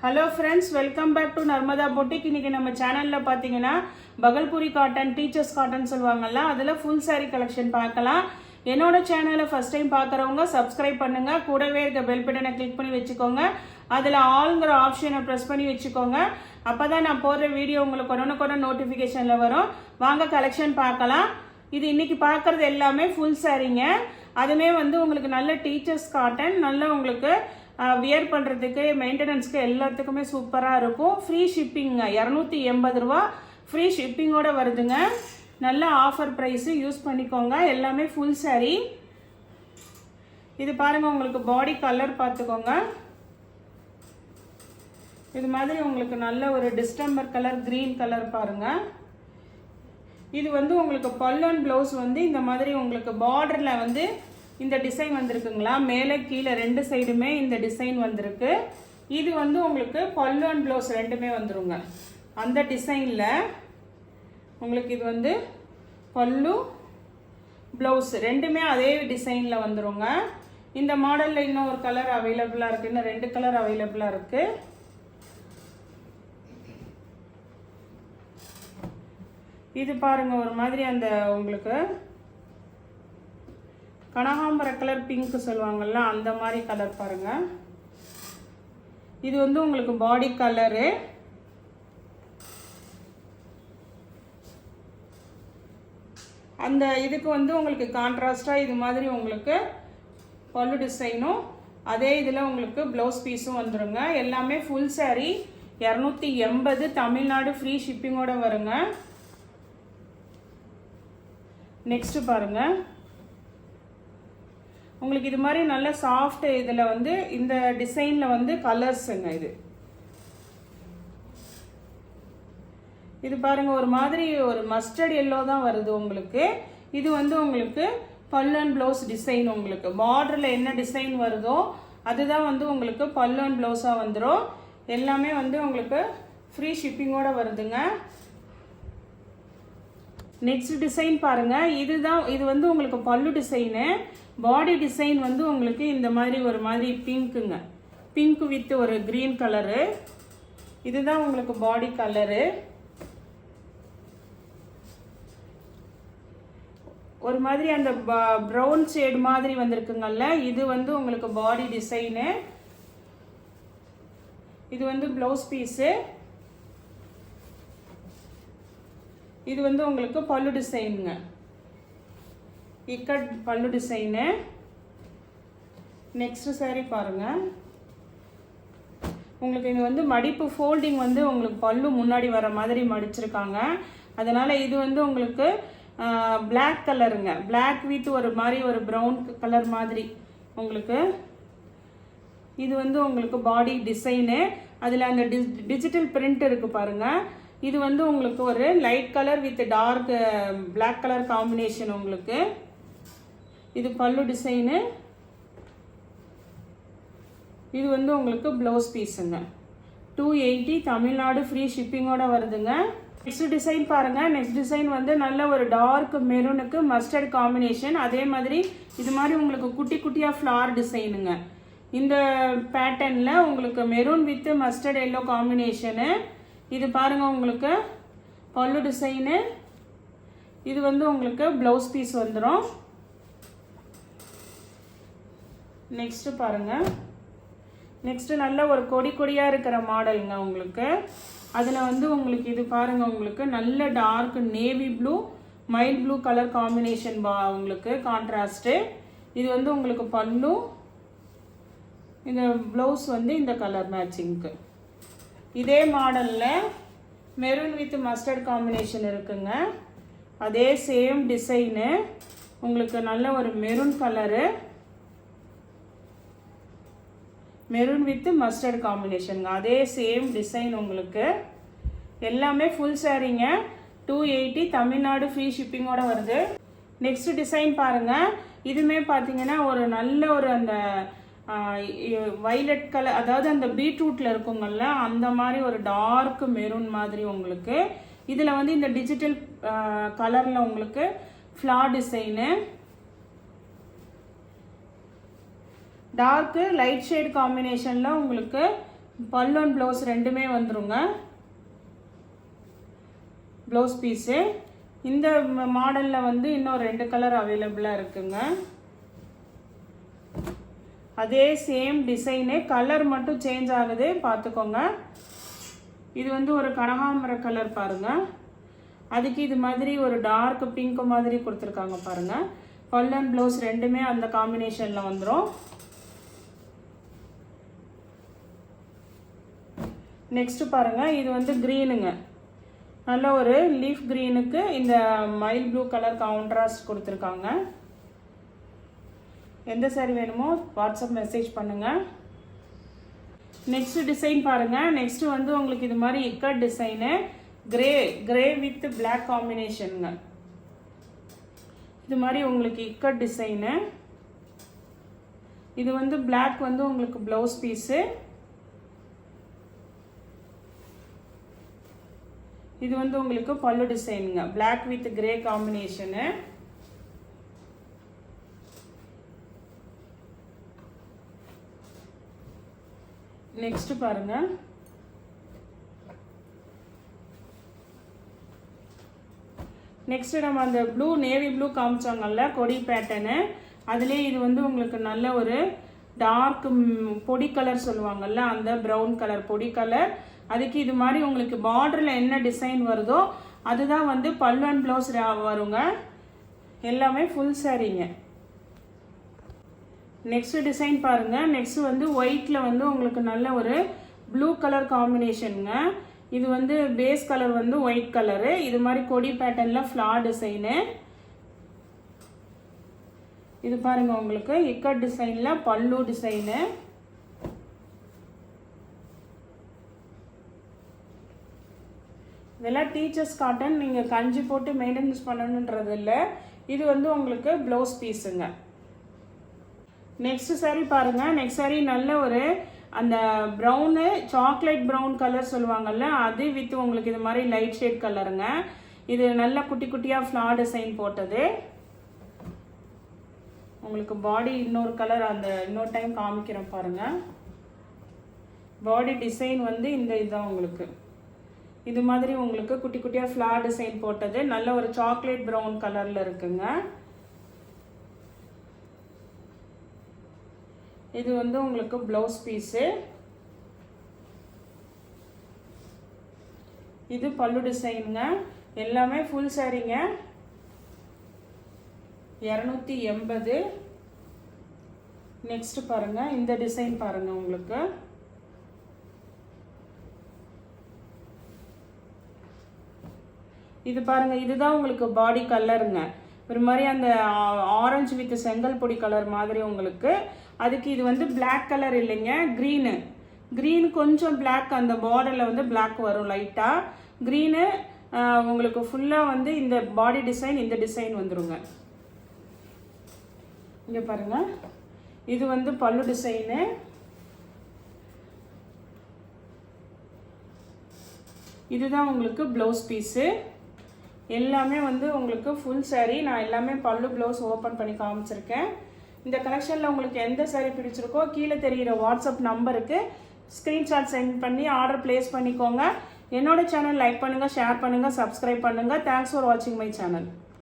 Hello friends, welcome back to Narmada boutique. இன்றைக்கி நம்ம சேனலில் பார்த்தீங்கன்னா பகல்பூரி காட்டன், டீச்சர்ஸ் காட்டன் சொல்லுவாங்கல்ல, அதில் ஃபுல் சாரீ கலெக்ஷன் பார்க்கலாம். என்னோட சேனலை ஃபஸ்ட் டைம் பார்க்குறவங்க சப்ஸ்கிரைப் பண்ணுங்கள். கூடவே இருக்க பெல் பட்டனை கிளிக் பண்ணி வச்சுக்கோங்க. அதில் ஆளுங்கிற ஆப்ஷனை ப்ரெஸ் பண்ணி வச்சுக்கோங்க. அப்போ தான் நான் போடுற வீடியோ உங்களுக்கு உடனுக்குடன் நோட்டிஃபிகேஷனில் வரும். வாங்க கலெக்ஷன் பார்க்கலாம். இது இன்றைக்கி பார்க்குறது எல்லாமே ஃபுல் சாரீங்க. அதுவுமே உங்களுக்கு நல்ல டீச்சர்ஸ் காட்டன், நல்ல உங்களுக்கு வியர் பண்ணுறதுக்கு, மெயின்டெனன்ஸ்க்கு எல்லாத்துக்குமே சூப்பராக இருக்கும். ஃப்ரீ ஷிப்பிங்க, 280 ரூபா ஃப்ரீ ஷிப்பிங்கோடு வருதுங்க. நல்ல ஆஃபர் ப்ரைஸு, யூஸ் பண்ணிக்கோங்க. எல்லாமே ஃபுல் சாரீ. இது பாருங்கள், உங்களுக்கு பாடி கலர் பார்த்துக்கோங்க. இது மாதிரி உங்களுக்கு நல்ல ஒரு டிஸ்டம்பர் கலர், க்ரீன் கலர் பாருங்கள். இது உங்களுக்கு பல்லு ப்ளவுஸ் இந்த மாதிரி உங்களுக்கு பார்டரில் இந்த டிசைன் வந்திருக்குங்களா, மேலே கீழே ரெண்டு சைடுமே இந்த டிசைன் வந்திருக்கு. இது உங்களுக்கு பல்லு அண்ட் ப்ளவுஸ் ரெண்டுமே வந்துருங்க. அந்த டிசைனில் உங்களுக்கு இது பல்லு ப்ளவுஸ் ரெண்டுமே அதே டிசைனில் வந்துருங்க. இந்த மாடலில் இன்னும் ஒரு கலர் அவைலபிளாக இருக்குது, இன்னும் 2 கலர் அவைலபிளாக இருக்குது. இது பாருங்கள், ஒரு மாதிரி அந்த உங்களுக்கு கனகாம்பர கலர், பிங்க் சொல்லுவாங்கள்ல, அந்த மாதிரி கலர் பாருங்கள். இது உங்களுக்கு பாடி கலரு. அந்த இதுக்கு உங்களுக்கு கான்ட்ராஸ்டாக இது மாதிரி உங்களுக்கு பல்லு டிசைனும் அதே இதில் உங்களுக்கு ப்ளவுஸ் பீஸும் வந்துடுங்க. எல்லாமே ஃபுல் சாரீ, 280, தமிழ்நாடு ஃப்ரீ ஷிப்பிங்கோட வருங்க. நெக்ஸ்ட் பாருங்க, உங்களுக்கு இது மாதிரி நல்ல சாஃப்ட் இதில் இந்த டிசைனில் கலர்ஸுங்க. இது பாருங்க, ஒரு மாதிரி ஒரு மஸ்டர்ட் எல்லோ தான் வருது உங்களுக்கு. இது உங்களுக்கு பல்லு அண்ட் ப்ளவுஸ் டிசைன். உங்களுக்கு பார்டரில் என்ன டிசைன் வருதோ அதுதான் உங்களுக்கு பல்லு அண்ட் ப்ளவுஸாக வந்துடும். எல்லாமே உங்களுக்கு ஃப்ரீ ஷிப்பிங்கோட வருதுங்க. நெக்ஸ்ட் டிசைன் பாருங்க, இது உங்களுக்கு பல்லு டிசைனு. பாடி டிசைன் உங்களுக்கு இந்த மாதிரி ஒரு மாதிரி பிங்க்குங்க, பிங்க் வித் ஒரு கிரீன் கலரு. இதுதான் உங்களுக்கு பாடி கலரு. ஒரு மாதிரி அந்த ப்ரௌன் ஷேட் மாதிரி வந்திருக்குங்கல்ல, இது உங்களுக்கு பாடி டிசைனு. இது ப்ளவுஸ் பீஸு. இது உங்களுக்கு பல்லு டிசைனுங்க, இக்கட் பல்லு டிசைனு. நெக்ஸ்ட் சாரீ பாருங்க, உங்களுக்கு இது மடிப்பு ஃபோல்டிங் உங்களுக்கு பல்லு முன்னாடி வர மாதிரி மடிச்சிருக்காங்க. அதனால இது உங்களுக்கு பிளாக் கலருங்க, பிளாக் வித் ஒரு மாதிரி ஒரு ப்ரௌன் கலர் மாதிரி உங்களுக்கு. இது உங்களுக்கு பாடி டிசைனு. அதில் அந்த டிஜிட்டல் பிரிண்ட் இருக்கு பாருங்க. இது உங்களுக்கு ஒரு light colour with dark black colour combination உங்களுக்கு. இது பல்லு டிசைனு. இது உங்களுக்கு ப்ளவுஸ் பீஸுங்க. 280, தமிழ்நாடு ஃப்ரீ ஷிப்பிங்கோட வருதுங்க. நெக்ஸ்ட் டிசைன் பாருங்க. நெக்ஸ்ட் டிசைன் நல்ல ஒரு டார்க் மெரூனுக்கு மஸ்டர்ட் காம்பினேஷன். அதே மாதிரி இது மாதிரி உங்களுக்கு குட்டி குட்டியாக ஃப்ளார் டிசைனுங்க. இந்த பேட்டர்னில் உங்களுக்கு maroon with mustard yellow combination. இது பாருங்க, உங்களுக்கு பல்லு டிசைனு. இது உங்களுக்கு ப்ளவுஸ் பீஸ் வந்துடும். நெக்ஸ்ட் பாருங்க, நெக்ஸ்ட் நல்ல ஒரு கொடி கொடியாக இருக்கிற மாடலுங்க உங்களுக்கு. அதில் உங்களுக்கு இது பாருங்க, உங்களுக்கு நல்ல dark navy blue, mild blue colour combination உங்களுக்கு கான்ட்ராஸ்ட்டு. இது உங்களுக்கு பல்லு. இந்த ப்ளவுஸ் இந்த கலர் மேட்சிங்க்கு. இதே மாடலில் மெரூன் வித் மஸ்டர்ட் காம்பினேஷன் இருக்குங்க. அதே சேம் டிசைனு உங்களுக்கு நல்ல ஒரு maroon colour, maroon with mustard காம்பினேஷனுங்க. அதே சேம் டிசைன் உங்களுக்கு. எல்லாமே ஃபுல் சாரீங்க, 280, தமிழ்நாடு ஃப்ரீ ஷிப்பிங்கோட வருது. நெக்ஸ்ட் டிசைன் பாருங்கள். இதுவுமே பார்த்தீங்கன்னா ஒரு நல்ல ஒரு அந்த வைலட் கலர், அதாவது அந்த பீட்ரூட்டில் இருக்குங்கள்ல, அந்த மாதிரி ஒரு டார்க் மெரூன் மாதிரி உங்களுக்கு. இதில் இந்த டிஜிட்டல் கலரில் உங்களுக்கு floral design. Dark light shade காம்பினேஷனில் உங்களுக்கு பல்லு அண்ட் ப்ளவுஸ் ரெண்டுமே வந்துருங்க. ப்ளவுஸ் பீஸு இந்த மாடலில் வந்து இன்னும் 2 கலர் அவைலபிளாக இருக்குங்க. அதே சேம் டிசைனு, கலர் மட்டும் சேஞ்ச் ஆகுது, பார்த்துக்கோங்க. இது வந்து ஒரு கனகாம்பர கலர் பாருங்கள். அதுக்கு இது மாதிரி ஒரு டார்க் பிங்க் மாதிரி கொடுத்துருக்காங்க பாருங்கள். பல்லு அண்ட் ப்ளவுஸ் ரெண்டுமே அந்த காம்பினேஷனில் வந்துடும். நெக்ஸ்ட்டு பாருங்கள், இது வந்து க்ரீனுங்க. நல்ல ஒரு லீஃப் க்ரீனுக்கு இந்த மைல் ப்ளூ கலர் கான்ட்ராஸ்ட் கொடுத்துருக்காங்க. எந்த சாரி வேணுமோ வாட்ஸ்அப் மெசேஜ் பண்ணுங்கள். நெக்ஸ்ட் டிசைன் பாருங்கள். நெக்ஸ்ட்டு வந்து உங்களுக்கு இது மாதிரி ikat design, grey with black காம்பினேஷனுங்க. இது மாதிரி உங்களுக்கு இக்கட் டிசைனு. இது வந்து பிளாக் வந்து உங்களுக்கு ப்ளவுஸ் பீஸு. இது வந்து உங்களுக்கு பல்லு டிசைனுங்க. Black with grey combination. Next பாருங்க, நெக்ஸ்ட் நம்ம அந்த ப்ளூ நேவி ப்ளூ காமிச்சாங்கல்ல கொடி பேட்டர்னு, அதுலேயே இது வந்து உங்களுக்கு நல்ல ஒரு டார்க் பொடி கலர் சொல்லுவாங்கல்ல, அந்த ப்ரௌன் கலர் பொடி கலர். அதுக்கு இது மாதிரி உங்களுக்கு பார்டரில் என்ன டிசைன் வருதோ அதுதான் வந்து பல்லு அண்ட் ப்ளவுஸ் வருங்க. எல்லாமே ஃபுல் சாரீங்க. நெக்ஸ்ட் டிசைன் பாருங்க. நெக்ஸ்ட் வந்து ஒயிட்ல வந்து உங்களுக்கு நல்ல ஒரு ப்ளூ கலர் காம்பினேஷனுங்க. இது வந்து பேஸ் கலர் வந்து ஒயிட் கலரு. இது மாதிரி கொடி பேட்டர்ன்ல ஃப்ளார் டிசைனு. இது பாருங்க உங்களுக்கு இக்கட் டிசைன்ல பல்லு டிசைனு. இதெல்லாம் டீச்சர்ஸ் காட்டன், நீங்கள் கஞ்சி போட்டு மெயின்டெனன்ஸ் பண்ணணுன்றது இல்லை. இது வந்து உங்களுக்கு ப்ளவுஸ் பீஸுங்க. நெக்ஸ்ட் சாரீ பாருங்க. நெக்ஸ்ட் சாரீ நல்ல ஒரு அந்த ப்ரௌனு சாக்லேட் ப்ரௌன் கலர் சொல்லுவாங்கல்ல, அது வித் உங்களுக்கு இது மாதிரி லைட் ஷேட் கலருங்க. இது நல்லா குட்டி குட்டியாக ஃப்ளார் டிசைன் போட்டது. உங்களுக்கு பாடி இன்னொரு கலர், அந்த இன்னொரு டைம் காமிக்கிறேன் பாருங்க. பாடி டிசைன் வந்து இந்த இதுதான் உங்களுக்கு இது மாதிரி உங்களுக்கு குட்டி குட்டியாக ஃப்ளார் டிசைன் போட்டது. நல்ல ஒரு சாக்லேட் ப்ரௌன் கலரில் இருக்குங்க. இது வந்து உங்களுக்கு ப்ளவுஸ் பீஸு. இது பல்லு டிசைனுங்க. எல்லாமே ஃபுல் சாரீங்க. 280. நெக்ஸ்ட் பாருங்க, இந்த டிசைன் பாருங்க. உங்களுக்கு இது பாருங்க, இதுதான் உங்களுக்கு பாடி கலருங்க. ஒரு மாதிரி அந்த ஆரஞ்சு வித் செங்கல் பொடி கலர் மாதிரி உங்களுக்கு. அதுக்கு இது வந்து பிளாக் கலர் இல்லைங்க, க்ரீன் கொஞ்சம் பிளாக், அந்த பார்டரில் வந்து பிளாக் வரும் லைட்டாக. க்ரீனு உங்களுக்கு ஃபுல்லாக வந்து இந்த பாடி டிசைன், இந்த டிசைன் வந்துருங்க. இங்கே பாருங்க, இது வந்து பல்லு டிசைனு. இதுதான் உங்களுக்கு ப்ளவுஸ் பீஸு. எல்லாமே வந்து உங்களுக்கு ஃபுல் சாரீ. நான் எல்லாமே பல்லு ப்ளவுஸ் ஓப்பன் பண்ணி காமிச்சிருக்கேன். இந்த கலெக்ஷனில் உங்களுக்கு எந்த சாரீ பிடிச்சிருக்கோ கீழே தெரிகிற வாட்ஸ்அப் நம்பருக்கு ஸ்க்ரீன்ஷாட் சென்ட் பண்ணி ஆர்டர் ப்ளேஸ் பண்ணிக்கோங்க. என்னோட சேனல் லைக் பண்ணுங்கள், ஷேர் பண்ணுங்கள், சப்ஸ்கிரைப் பண்ணுங்கள். தேங்க்ஸ் ஃபார் வாட்சிங் மை சேனல்.